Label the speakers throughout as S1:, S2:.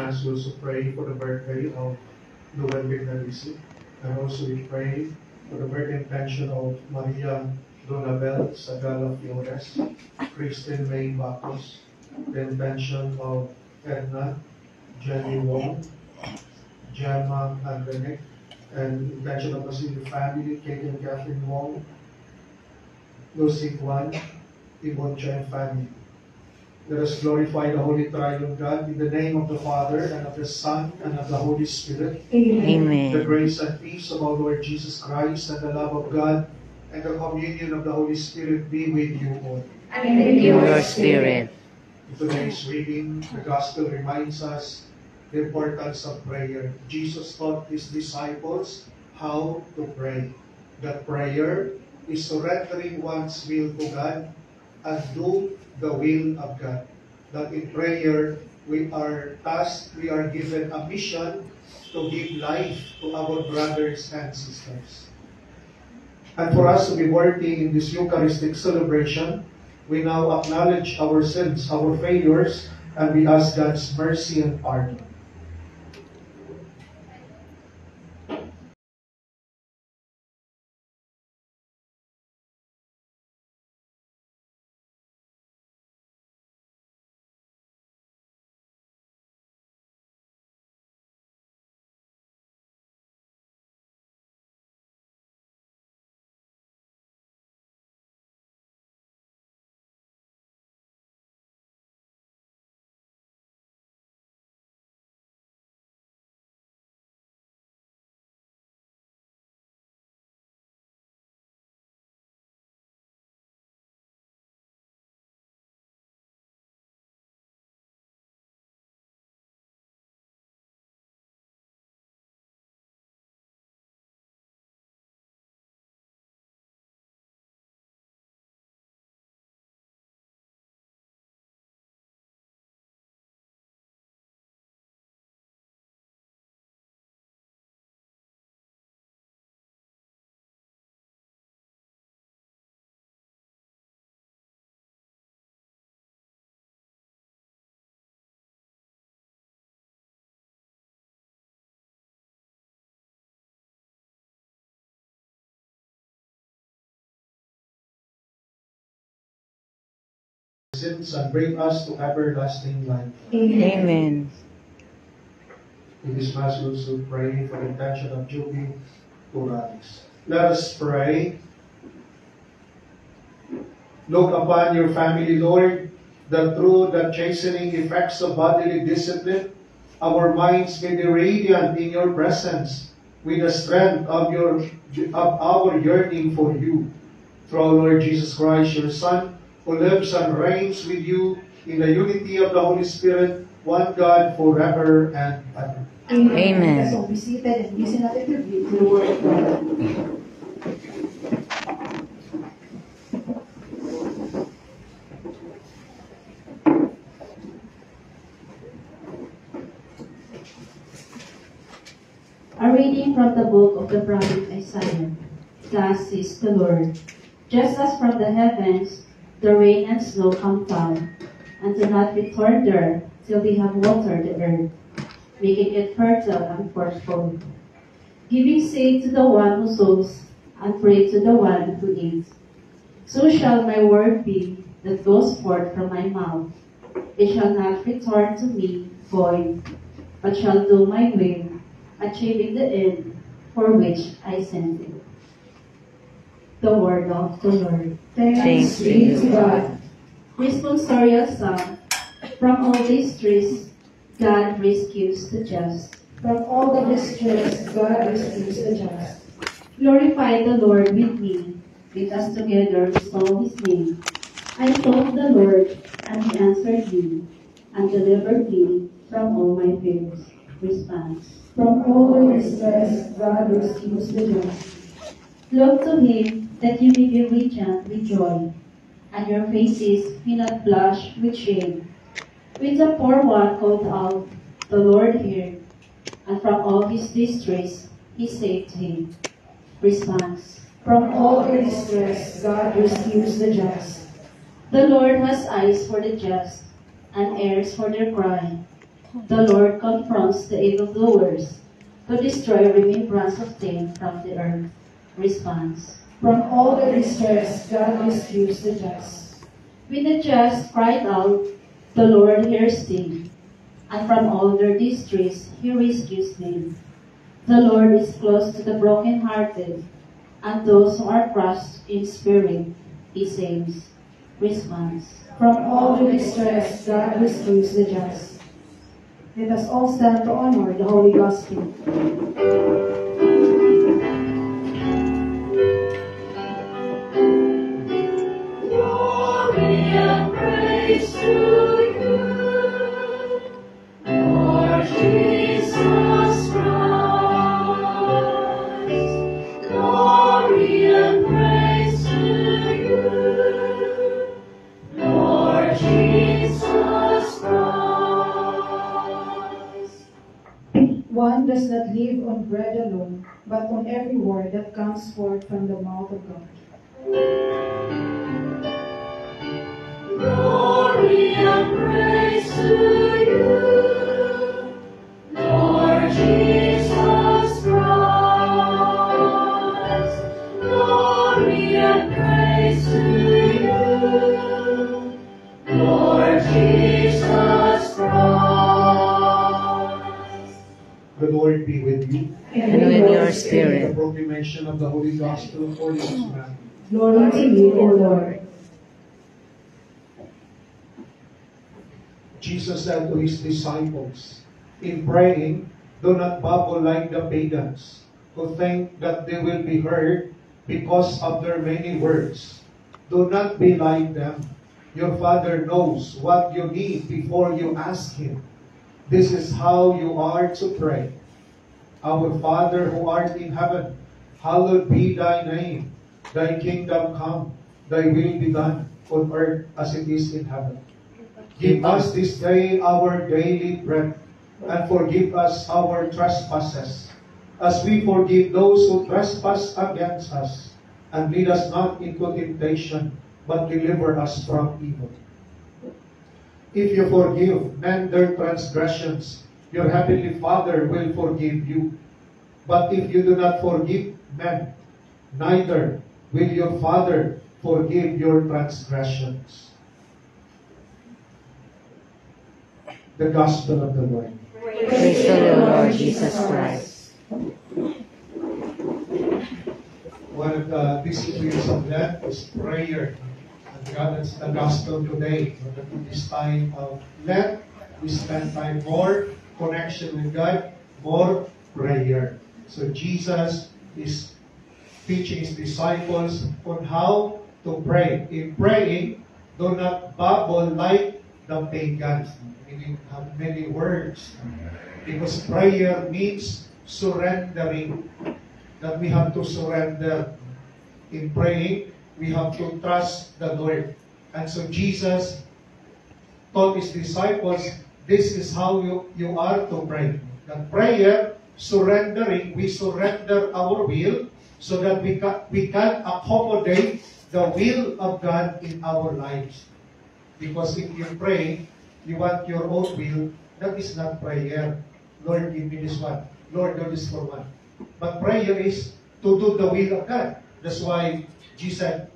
S1: Mass, we also pray for the birthday of Noel Vignalisi. And also we pray for the birthday and pension of Maria Donabel Sagala Flores, Kristen May Bacos, the pension of Edna Jenny Wong, Gemma Andrenic, and intention of the City family, Kate and Catherine Wong, Lucy Kwan, Yvonne Chen family. Let us glorify the Holy Triune God in the name of the Father, and of the Son, and of the Holy Spirit.
S2: Amen.
S1: The grace and peace of our Lord Jesus Christ, and the love of God, and the communion of the Holy Spirit be with you all.
S2: And with your spirit.
S1: In today's reading, the Gospel reminds us the importance of prayer. Jesus taught His disciples how to pray. That prayer is surrendering one's will to God and do the will of God. That in prayer, we are tasked, we are given a mission to give life to our brothers and sisters. And for us to be worthy in this Eucharistic celebration, we now acknowledge our sins, our failures, and we ask God's mercy and pardon. Sins and bring us to everlasting life.
S2: Amen.
S1: In this Mass, we also pray for the intention of Juby Turales. Let us pray. Look upon your family, Lord, that through the chastening effects of bodily discipline, our minds may be radiant in your presence with the strength of our yearning for you. Through our Lord Jesus Christ, your Son, who lives and reigns with you in the unity of the Holy Spirit, one God, forever and ever.
S2: Amen.
S3: Let's all be seated and listen attentively to the word of God. A reading from the book of the prophet Isaiah. Thus says the Lord, just as from the heavens the rain and snow come down, and do not return there till they have watered the earth, making it fertile and fruitful, giving seed to the one who sows, and bread to the one who eats. So shall my word be that goes forth from my mouth. It shall not return to me void, but shall do my will, achieving the end for which I sent it. The word of the Lord.
S2: Thanks be to God.
S3: Responsorial Psalm. From all distress, God rescues the just.
S4: From all the distress, God rescues the just.
S3: Glorify the Lord with me. Let us together extol His name. I sought the Lord, and He answered me, and delivered me from all my fears. Response.
S4: From all the distress, God rescues the just.
S3: Look to Him, that you may be radiant with joy, and your faces may not blush with shame. When the poor one called out, the Lord heard, and from all his distress He saved him. Response.
S4: From all the distress, God rescues the just.
S3: The Lord has eyes for the just, and ears for their cry. The Lord confronts the evildoers to destroy remembrance of them from the earth. Response.
S4: From all their distress, God rescues the just.
S3: When the just cried out, the Lord hears them, and from all their distress He rescues them. The Lord is close to the brokenhearted, and those who are crushed in spirit He saves. Response.
S4: From all their distress, God rescues the just. Let us all stand to honor the Holy Gospel.
S5: Glory and praise to you, Lord Jesus Christ. Glory and praise to you, Lord Jesus Christ.
S4: One does not live on bread alone, but on every word that comes forth from the mouth of God.
S5: Glory and praise to you, Lord Jesus Christ. Glory and praise to you, Lord Jesus Christ.
S1: The Lord be with you.
S2: And with your
S1: The
S2: spirit.
S1: proclamation of the Holy Gospel according to Matthew.
S4: Glory to you, O Lord.
S1: Jesus said to his disciples, in praying, do not babble like the pagans, who think that they will be heard because of their many words. Do not be like them. Your Father knows what you need before you ask Him. This is how you are to pray. Our Father who art in heaven, hallowed be thy name. Thy kingdom come, thy will be done on earth as it is in heaven. Give us this day our daily bread, and forgive us our trespasses, as we forgive those who trespass against us. And lead us not into temptation, but deliver us from evil. If you forgive men their transgressions, your heavenly Father will forgive you. But if you do not forgive men, neither will your Father forgive your transgressions. The Gospel of the Lord.
S2: Praise to the Lord Jesus Christ.
S1: One of the disciplines of Lent is prayer. And God, that's the Gospel today. In this time of Lent, we spend time more connection with God, more prayer. So Jesus is teaching His disciples on how to pray. In praying, do not babble like the pagans. Meaning have many words. Because prayer means surrendering. That we have to surrender. In praying, we have to trust the Lord. And so Jesus taught His disciples, this is how you are to pray. That prayer, surrendering, we surrender our will so that we can accommodate the will of God in our lives. Because if you pray, you want your own will, that is not prayer. Lord, give me this one. Lord, do this for one. But prayer is to do the will of God. That's why Jesus said,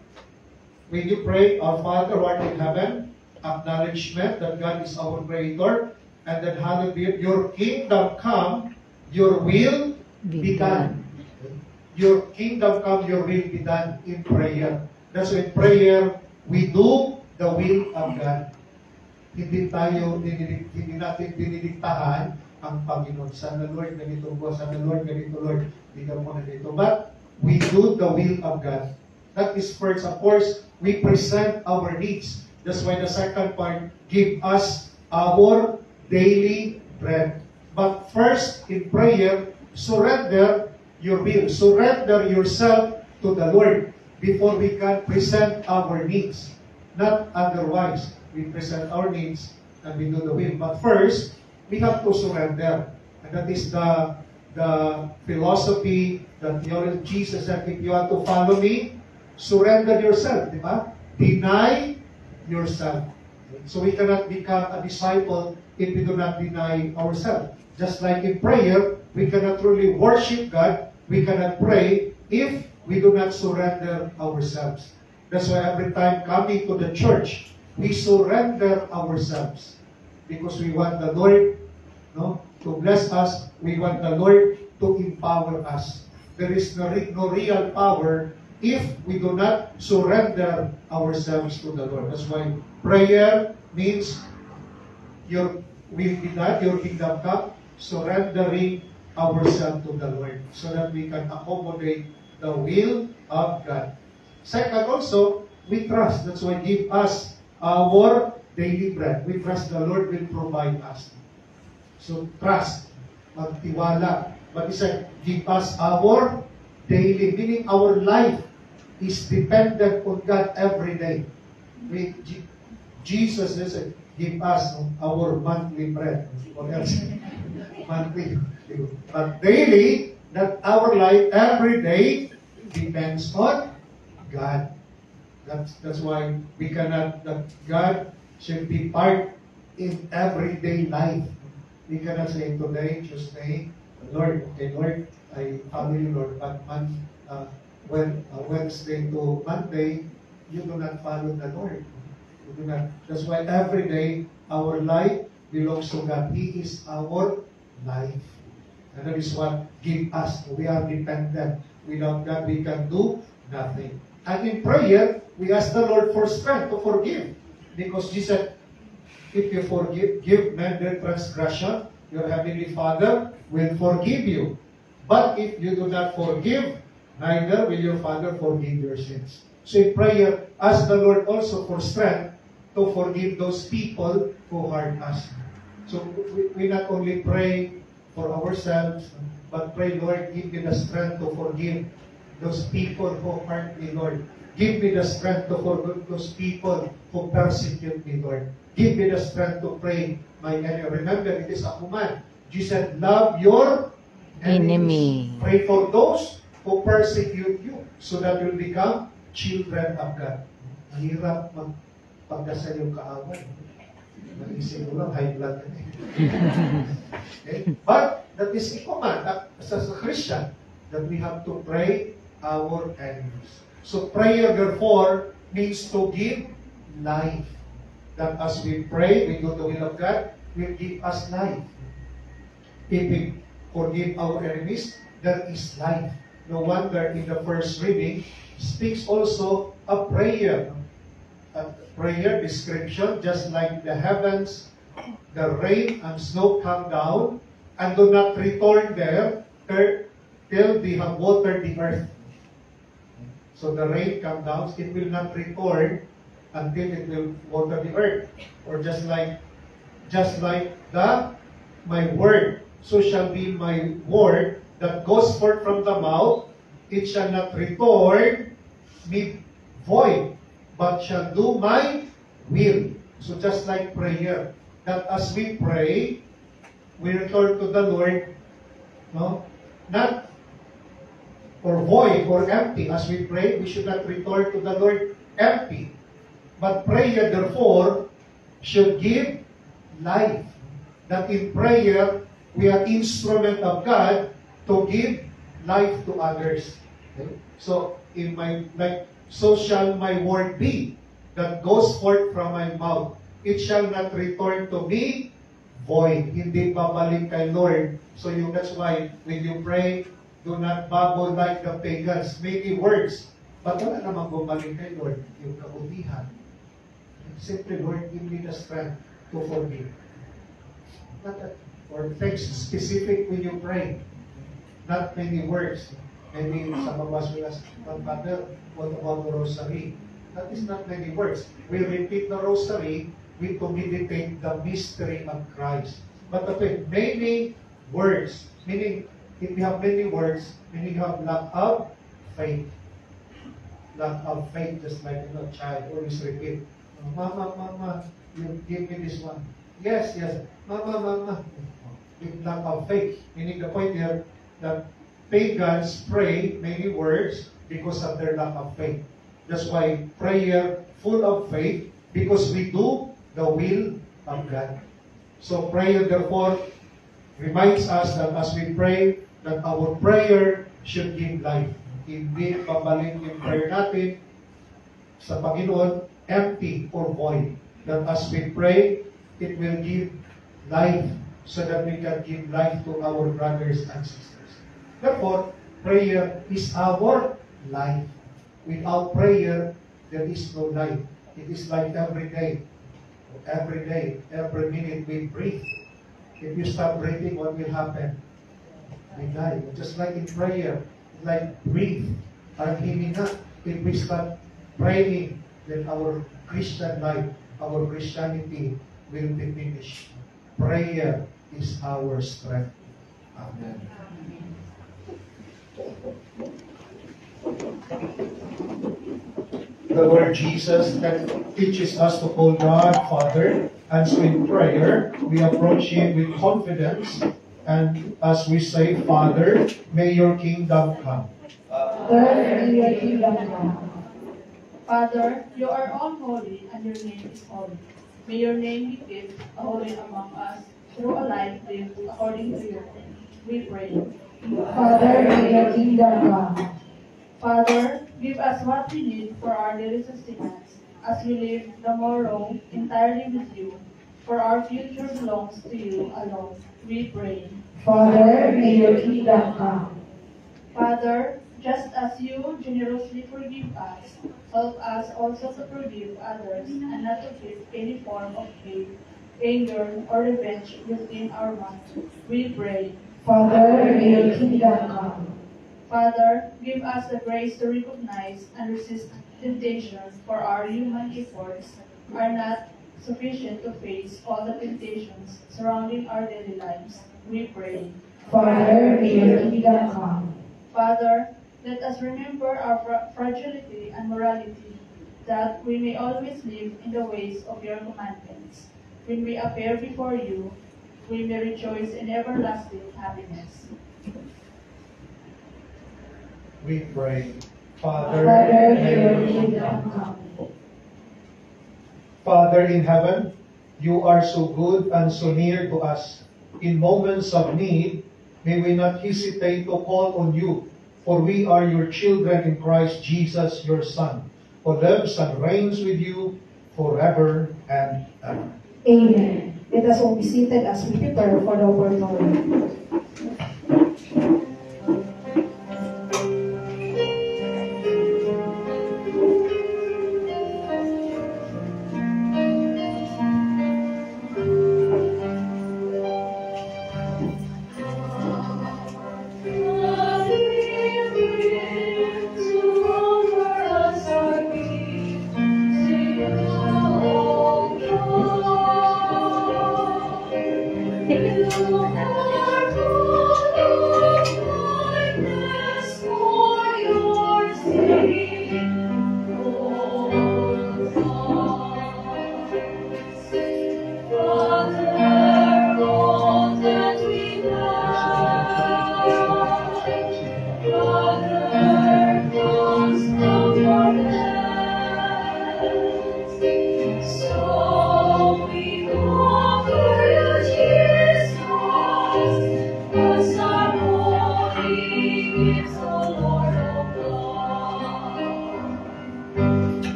S1: when you pray, our Father who art in heaven, acknowledgement that God is our Creator, and then hallowed be your kingdom come, your will be done. Your kingdom come, your will be done in prayer. That's why in prayer, we do the will of God. Hindi natin dinidiktahan ang Panginoon. Sana Lord, ganito po. Sana Lord, ganito Lord. Bigyan mo na dito. But we do the will of God. That is first. Of course, we present our needs. That's why the second part, give us our daily bread. But first, in prayer, surrender your will. Surrender yourself to the Lord before we can present our needs. Not otherwise. We present our needs and we do the will. But first, we have to surrender. And that is the philosophy, the theology of Jesus said, if you want to follow me, surrender yourself. Di ba? Deny yourself. So we cannot become a disciple if we do not deny ourselves. Just like in prayer, we cannot truly worship God, we cannot pray if we do not surrender ourselves. That's why every time coming to the church, we surrender ourselves. Because we want the Lord to bless us, we want the Lord to empower us. There is no real power if we do not surrender ourselves to the Lord. That's why prayer means your will be done, your kingdom come, surrendering ourselves to the Lord so that we can accommodate the will of God. Second also, we trust. That's why give us our daily bread. We trust the Lord will provide us. So trust, magtiwala. But he said, give us our daily, meaning our life is dependent on God every day. Jesus said, give us our monthly bread. What else? Monthly. But daily, that our life every day depends on God. That's why we cannot, that God should be part in everyday life. We cannot say today, Tuesday, Lord, okay, Lord, I follow you, Lord, but Wednesday to Monday, you do not follow the Lord. You do not. That's why every day, our life belongs to God. He is our life. And that is what gives us. We are dependent. Without God, we can do nothing. And in prayer, we ask the Lord for strength to forgive. Because Jesus said, if you give men their transgression, your heavenly Father will forgive you. But if you do not forgive, neither will your Father forgive your sins. So in prayer, ask the Lord also for strength to forgive those people who hurt us. So we not only pray for ourselves, but pray, Lord, give me the strength to forgive those people who hurt me, Lord. Give me the strength to forgive those people who persecute me, Lord. Give me the strength to pray my enemy. Remember, it is a command. Jesus said, love your enemies. Pray for those who persecute you so that you'll become children of God. Mahirap magpagdasal yung kaaway. Mag-isip mo lang, high blood ka okay? But that is a command as a Christian that we have to pray our enemies. So prayer, therefore, means to give life. That as we pray, we do the will of God, will give us life. If we forgive our enemies, there is life. No wonder in the first reading speaks also a prayer. A prayer description, just like the heavens, the rain and snow come down and do not return there till they have watered the earth. So the rain comes down, it will not return until it will water the earth. Or just like my word, so shall be my word that goes forth from the mouth, it shall not return me void, but shall do my will. So just like prayer, that as we pray, we return to the Lord, not or void or empty. As we pray, we should not return to the Lord empty. But prayer, therefore, should give life. That in prayer, we are instrument of God to give life to others. Okay? So, so shall my word be that goes forth from my mouth. It shall not return to me void. Hindi babalik kay Lord. So that's why when you pray, do not babble like the pagans. Many words. But wala namang bumalik kay Lord. Yung kabutihan. Simply, Lord, give me the strength to forgive. Not that, or text specific when you pray. Not many words. Maybe some of us will ask, Father, what about the rosary? That is not many words. We repeat the rosary, we communicate the mystery of Christ. But okay, many words, meaning if you have many words, meaning you have lack of faith. Lack of faith, just like a child always repeat, Mama, you give me this one. Yes. Mama. With lack of faith. Meaning the point here that pagans pray many words because of their lack of faith. That's why prayer full of faith, because we do the will of God. So prayer, therefore, reminds us that as we pray, that our prayer should give life. Hindi pabalik yung prayer natin sa Panginoon empty or void. That as we pray, it will give life so that we can give life to our brothers and sisters. Therefore, prayer is our life. Without prayer, there is no life. It is like every day, every minute we breathe. If you stop breathing, what will happen? We die. Just like in prayer, like breathe. Parang hininga. If we stop praying, then our Christian life, our Christianity will be finished. Prayer is our strength. Amen. The Lord Jesus that teaches us to call God Father, and so in prayer, we approach Him with confidence, and as we say, Father, may your kingdom come.
S4: Father, may your kingdom come.
S3: Father, you are all holy, and your name is holy. May your name be kept holy among us through a life lived according to your will. We pray.
S4: Father, may your kingdom come.
S3: Father, give us what we need for our daily sustenance as we live the morrow entirely with you. For our future belongs to you alone. We pray.
S4: Father, may your kingdom come.
S3: Father, just as you generously forgive us, help us also to forgive others and not to keep any form of hate, anger, or revenge within our minds. We pray.
S4: Father, may your kingdom come.
S3: Father, give us the grace to recognize and resist temptation, for our human efforts are not sufficient to face all the temptations surrounding our daily lives. We pray.
S4: Father, may your kingdom come.
S3: Father, let us remember our fragility and morality, that we may always live in the ways of your commandments. When we appear before you, we may rejoice in everlasting happiness.
S1: We pray. Father,
S4: Father, may
S1: may
S4: your
S1: your
S4: kingdom come.
S1: Father in heaven, you are so good and so near to us. In moments of need, may we not hesitate to call on you, for we are your children in Christ Jesus, your Son, who lives and reigns with you forever and ever.
S4: Amen. Let us all be seated as we prepare for the offertory.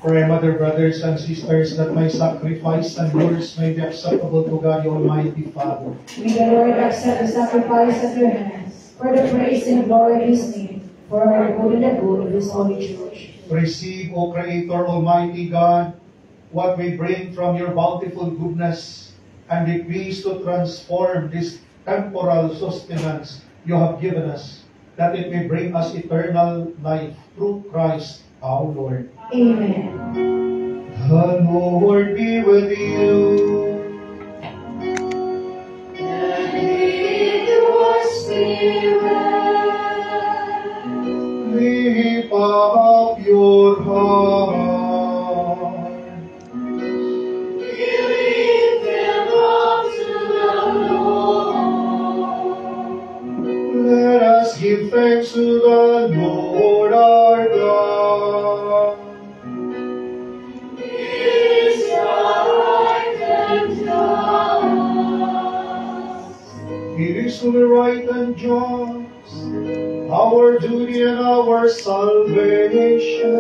S1: Pray, mother, brothers, and sisters, that my sacrifice and yours may be acceptable to God, the Almighty Father.
S4: May the Lord accept the sacrifice of your hands for the praise and glory of his name, for our good and the good of His holy church.
S1: Receive, O Creator, Almighty God, what we bring from your bountiful goodness, and be pleased to transform this temporal sustenance you have given us, that it may bring us eternal life through Christ our Lord.
S4: Amen.
S1: The Lord be with you.
S5: And with your spirit.
S1: Lift up your heart.
S5: We lift them up to the Lord.
S1: Let us give thanks to the Lord our God.
S5: It is right and just.
S1: It is truly right and just, our duty and our salvation,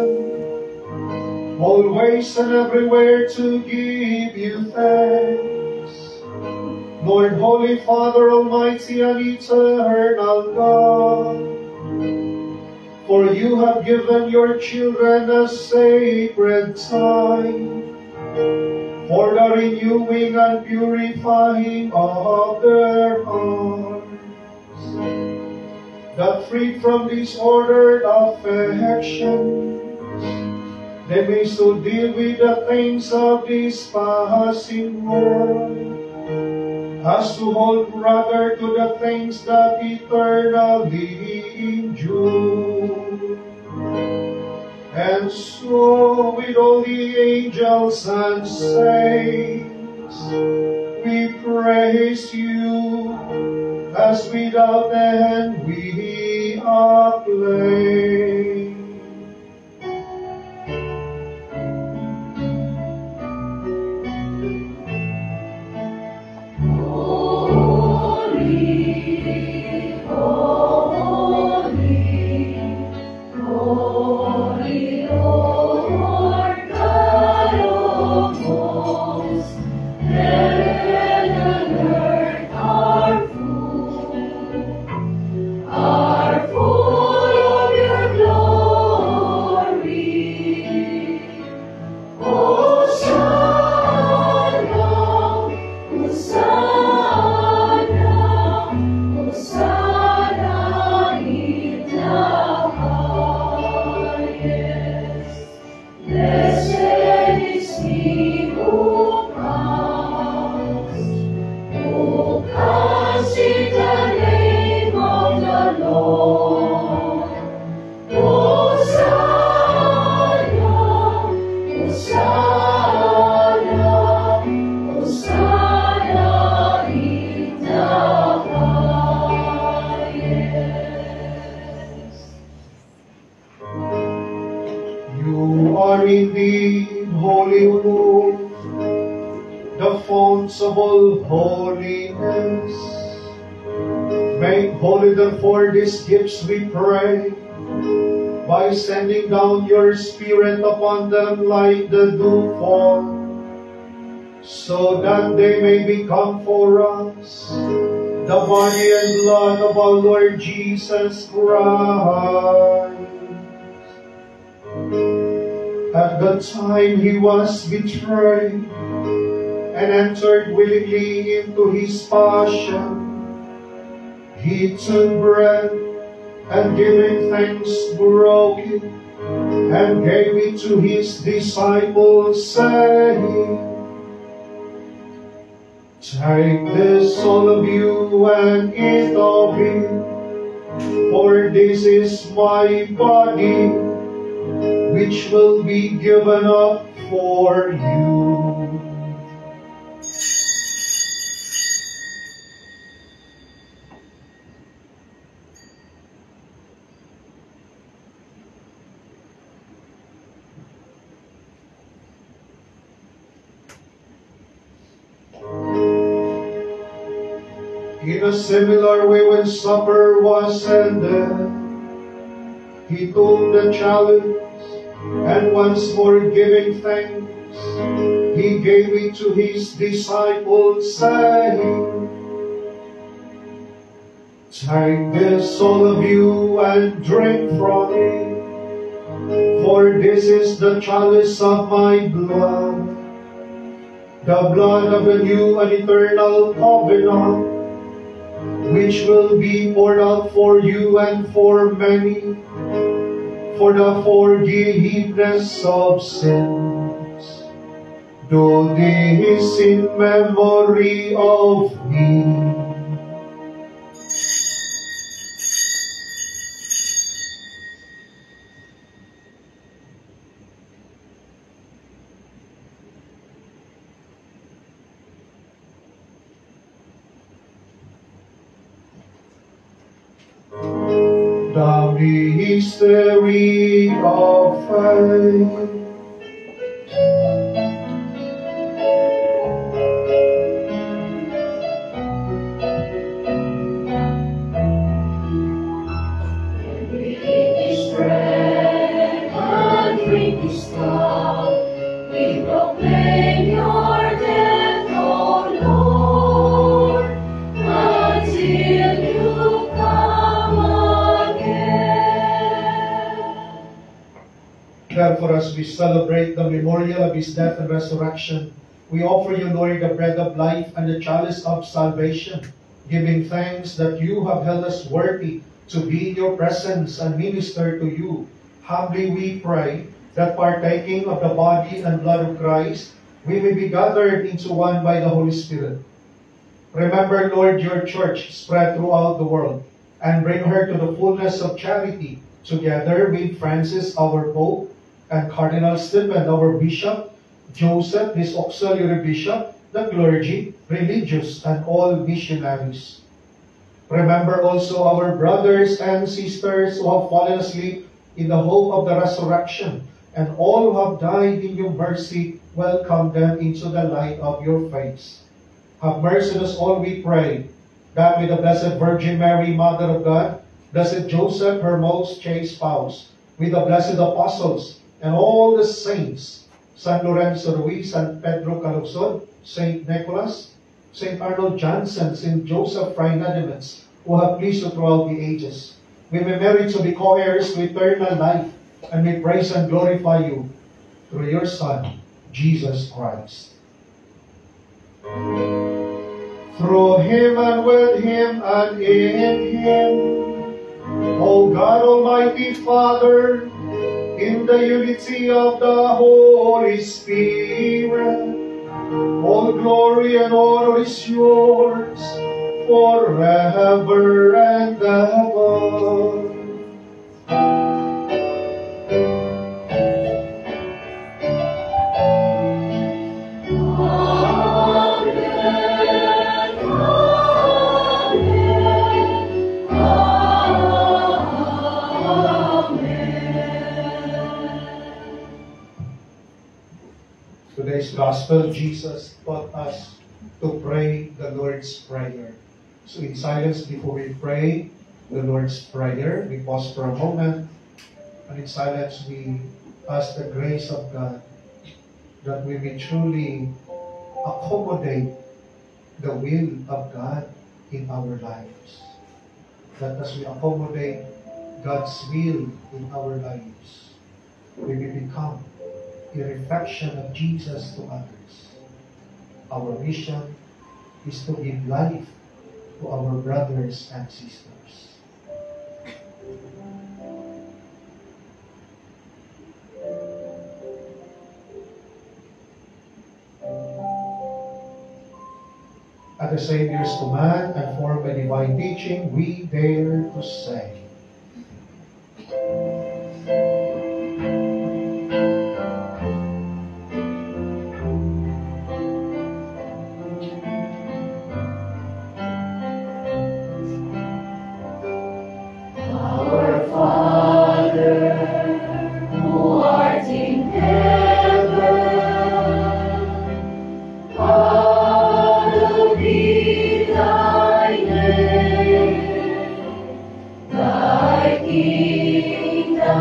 S1: always and everywhere to give you thanks. Lord, Holy Father, Almighty and Eternal God, for you have given your children a sacred time for the renewing and purifying of their hearts, that freed from disordered affections, they may so deal with the things of this passing world, as to hold rather to the things that eternally endure. And so with all the angels and saints, we praise you, as without end we acclaim.
S5: Holy Lord God of hosts, heaven and earth are full of your glory. Hosanna, Hosanna, Hosanna in the highest. Blessed is he who comes in the name of the Lord. Hosanna, Hosanna, Hosanna in the highest.
S1: You are indeed holy, Lord, the fonts of all holiness. Make holy therefore these gifts, we pray, by sending down your Spirit upon them like the dewfall, so that they may become for us the body and blood of our Lord Jesus Christ. At the time he was betrayed and entered willingly into his passion, he took bread and giving thanks broke it and gave it to his disciples, saying, "Take this, all of you, and eat of it, for this is my body, which will be given up for you." In a similar way, when supper was ended, he took the chalice, and once more giving thanks, he gave it to his disciples, saying, Take this, all of you, and drink from it, for this is the chalice of my blood, the blood of the new and eternal covenant, which will be poured out for you and for many, for the forgiveness of sins. Do this in memory of me. The mystery of faith.
S5: Drink this bread and drink this cup. We proclaim your death, O Lord, until you come again.
S1: Therefore, as we celebrate the memorial of His death and resurrection, we offer you, Lord, the bread of life and the chalice of salvation, giving thanks that you have held us worthy to be in your presence and minister to you. Humbly we pray that partaking of the body and blood of Christ, we may be gathered into one by the Holy Spirit. Remember, Lord, your church spread throughout the world, and bring her to the fullness of charity, together with Francis, our Pope, and Cardinal Stephen, our Bishop, Joseph, his auxiliary bishop, the clergy, religious, and all missionaries. Remember also our brothers and sisters who have fallen asleep in the hope of the resurrection, and all who have died in your mercy, welcome them into the light of your face. Have mercy on us all, we pray, that with the Blessed Virgin Mary, Mother of God, Blessed Joseph, her most chaste spouse, with the blessed apostles, and all the saints, San Lorenzo Ruiz, San Pedro Calungsod, Saint Nicholas, Saint Arnold Janssen, Saint Joseph Freinademetz, who have pleased you throughout the ages, we may merit to be co-heirs to eternal life, and may praise and glorify you through your Son, Jesus Christ. Through him and with him and in him, O God, Almighty Father, in the unity of the Holy Spirit, all glory and honor is yours forever and ever. Today's Gospel, Jesus taught us to pray the Lord's Prayer. So in silence before we pray the Lord's Prayer, we pause for a moment, and in silence we ask the grace of God that we may truly accommodate the will of God in our lives. That as we accommodate God's will in our lives, we may become a reflection of Jesus to others. Our mission is to give life to our brothers and sisters. At the Savior's command and formed by divine teaching, we dare to say,
S5: Thy kingdom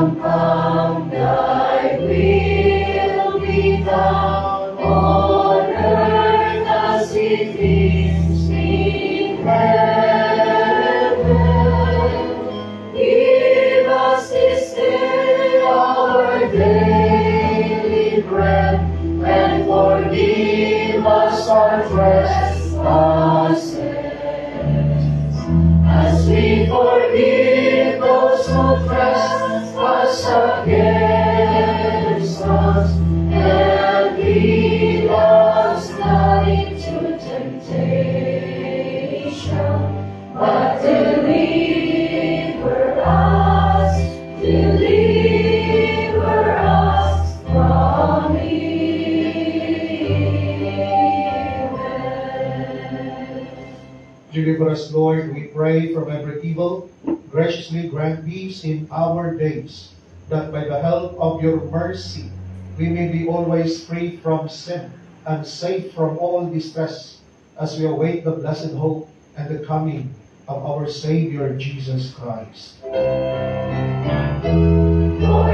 S1: us, Lord, we pray, from every evil. Graciously grant peace in our days, that by the help of your mercy, we may be always free from sin and safe from all distress, as we await the blessed hope and the coming of our Savior, Jesus Christ.
S5: For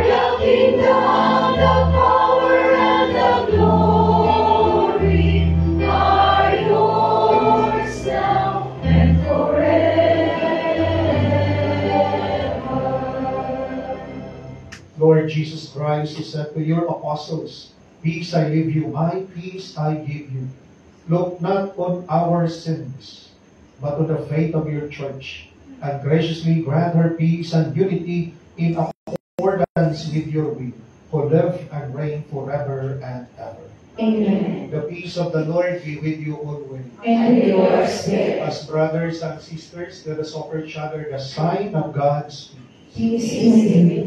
S5: the kingdom, the power, and the glory are yours now and forever.
S1: Lord Jesus Christ, you said to your apostles, "Peace I leave you, my peace I give you. Look not on our sins, but on the faith of your church, and graciously grant her peace and unity in accordance with your will, who live and reign forever and ever."
S4: Amen.
S1: The peace of the Lord be with you always.
S4: And with your spirit.
S1: As brothers and sisters, let us offer each other the sign of God's peace.
S4: Peace be with you.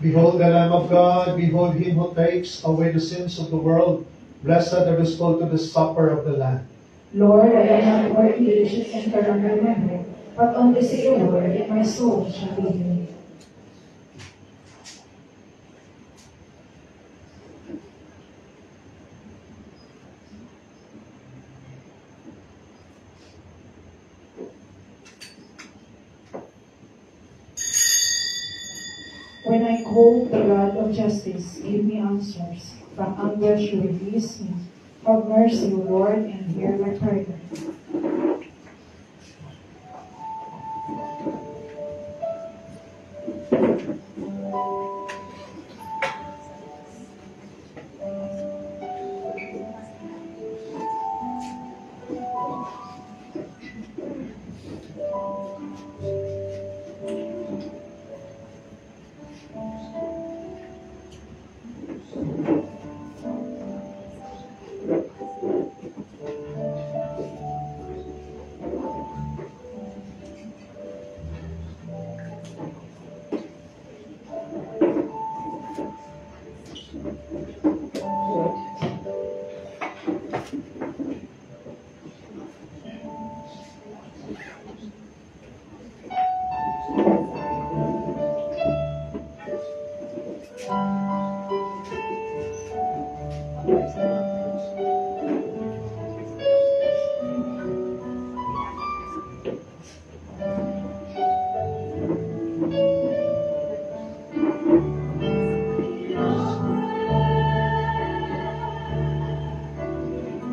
S1: Behold the Lamb of God, behold him who takes away the sins of the world. Blessed are those called to the supper of the Lamb.
S4: Lord, I am not worthy you should enter under my roof, but only say a word, and my soul shall be healed. When I call the God of justice, give me answers. From ambush you release me. Have mercy, O Lord, and hear my prayer.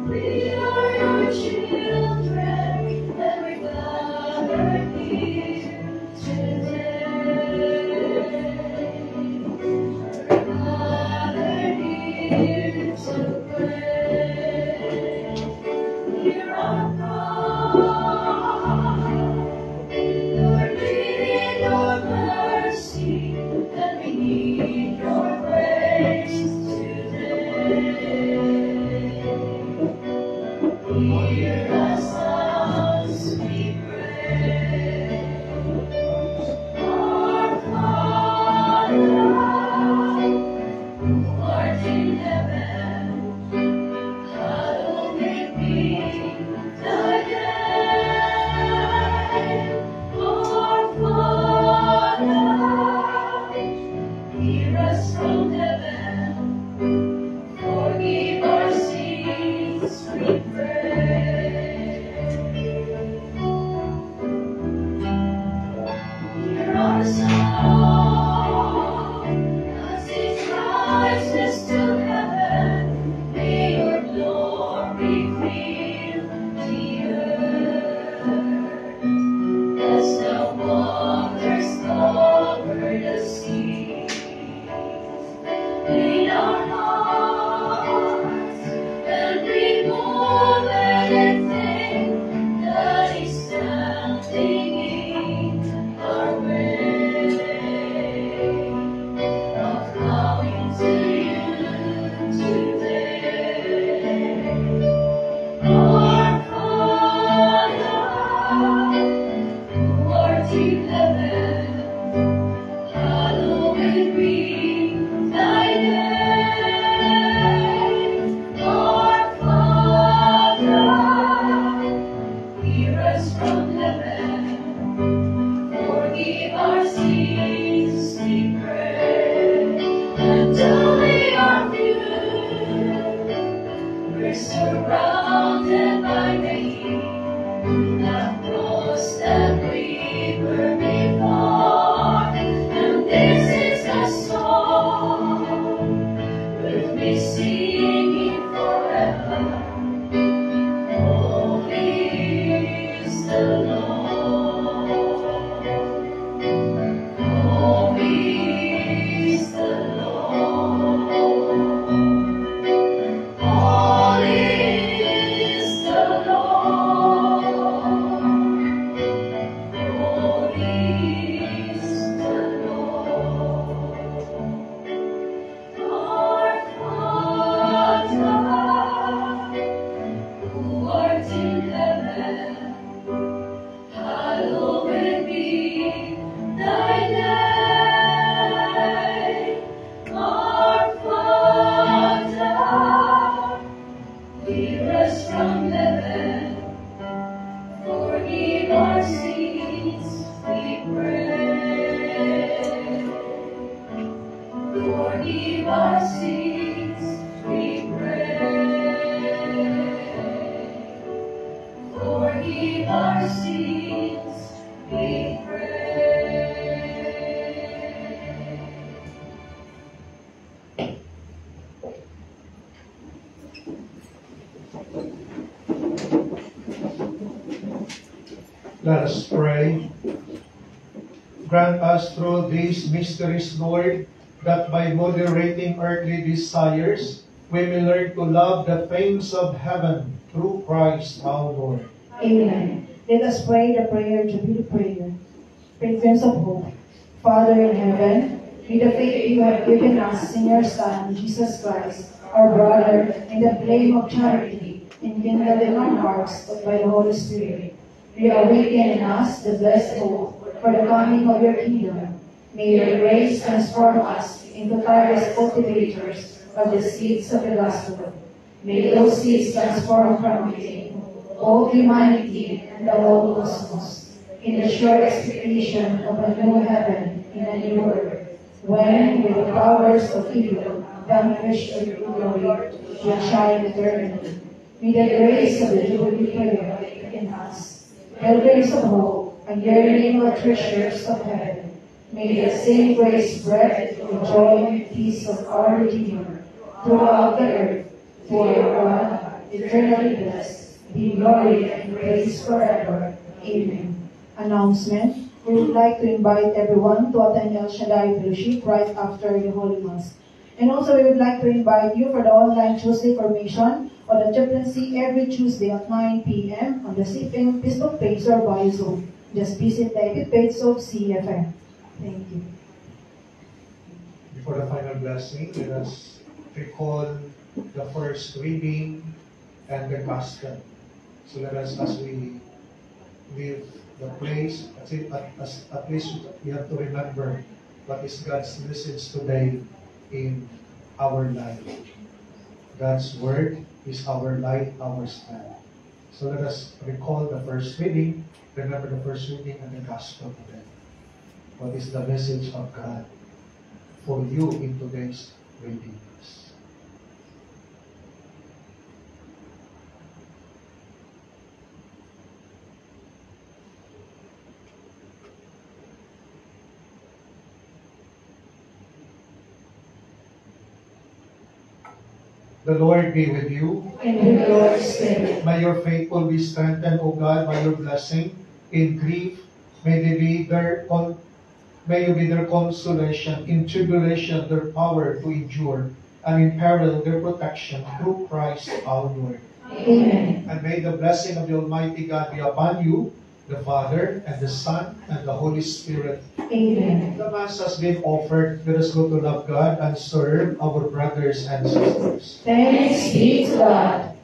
S5: We are your children, and we gather here today. We're gathered here to pray. Hear our cry, Lord, we need your mercy, and we need your grace today. Hear us as we pray. Our Father,
S1: Let us pray. Grant us through these mysteries, Lord, that by moderating earthly desires, we may learn to love the things of heaven through Christ our Lord.
S4: Amen. Let us pray the prayer to be the prayer. Prince of Hope, Father in heaven, with the faith you have given us in your Son, Jesus Christ, our brother, in the flame of charity, enkindled in our hearts by the Holy Spirit, reawaken in us the blessed hope for the coming of your kingdom. May your grace transform us into tireless cultivators of the seeds of the gospel. May those seeds transform from within all humanity and the whole cosmos, in the sure expectation of a new heaven and a new earth, when, with the powers of evil vanquished with glory, shall shine eternally. May the grace of the Jubilee prayer awaken in us, pilgrims of hope, and yearning for treasures of heaven. May the same grace spread the joy and peace of our Redeemer throughout the earth, for God, eternally blessed, be glory and praise forever. Amen. Announcement. We would like to invite everyone to attend El Shaddai Fellowship right after the Holy Mass. And also we would like to invite you for the online Tuesday formation on the chaplaincy every Tuesday at 9 p.m. on the CFM Facebook page or via Zoom. Just visit the edit page of CFM. Thank you.
S1: Before the final blessing, let us recall the first reading and the gospel. So let us, as we leave the place, at least we have to remember what is God's message today in our life. God's word is our light, our stand. So let us recall the first reading, remember the first reading and the gospel today. What is the message of God for you in today's readings? The Lord be with you.
S4: And with your spirit.
S1: May your faithful be strengthened, O God, by your blessing. In grief, may you be their consolation. In tribulation, their power to endure. And in peril, their protection through Christ our Lord.
S4: Amen.
S1: And may the blessing of the Almighty God be upon you, the Father, and the Son, and the Holy Spirit.
S4: Amen.
S1: The Mass has been offered. Let us go to love God and serve our brothers and sisters.
S4: Thanks be to God.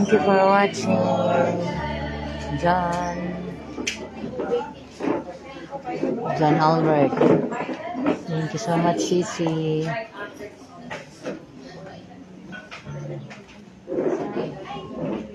S2: Thank you for watching. John Albert. Thank you so much, Sisi.